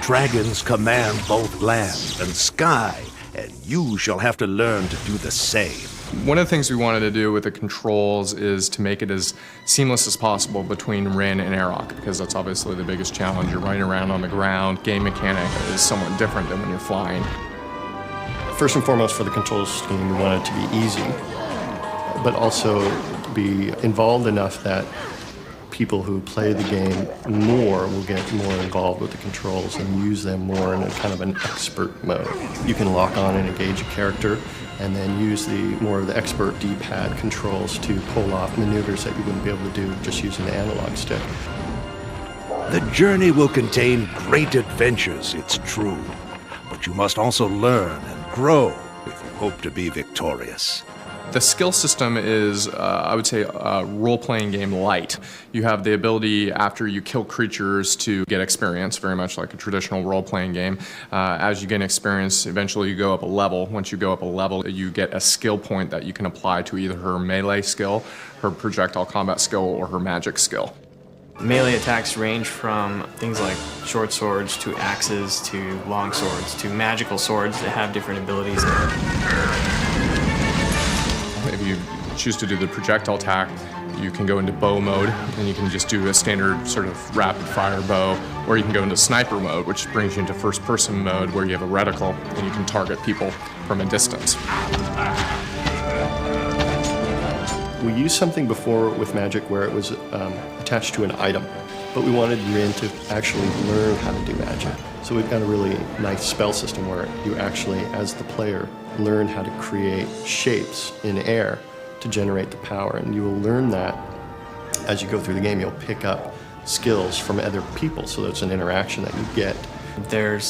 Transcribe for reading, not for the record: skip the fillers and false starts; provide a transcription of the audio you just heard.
dragons command both land and sky, and you shall have to learn to do the same. One of the things we wanted to do with the controls is to make it as seamless as possible between Rin and Airlock, because that's obviously the biggest challenge. You're running around on the ground. Game mechanic is somewhat different than when you're flying. First and foremost, for the control scheme, we want it to be easy, but also be involved enough that people who play the game more will get more involved with the controls and use them more in a kind of an expert mode. You can lock on and engage a character and then use more of the expert D-pad controls to pull off maneuvers that you wouldn't be able to do just using the analog stick. The journey will contain great adventures, it's true, but you must also learn and grow if you hope to be victorious. The skill system is, I would say, a role-playing game light. You have the ability, after you kill creatures, to get experience, very much like a traditional role-playing game. As you gain experience, eventually you go up a level. Once you go up a level, you get a skill point that you can apply to either her melee skill, her projectile combat skill, or her magic skill. Melee attacks range from things like short swords to axes to long swords to magical swords that have different abilities. If you choose to do the projectile attack, you can go into bow mode, and you can just do a standard sort of rapid-fire bow, or you can go into sniper mode, which brings you into first-person mode, where you have a reticle, and you can target people from a distance. We used something before with Magic where it was attached to an item, but we wanted Rin to actually learn how to do magic. So we've got a really nice spell system where you actually, as the player, learn how to create shapes in air to generate the power. And you will learn that as you go through the game. You'll pick up skills from other people, so that's an interaction that you get. There's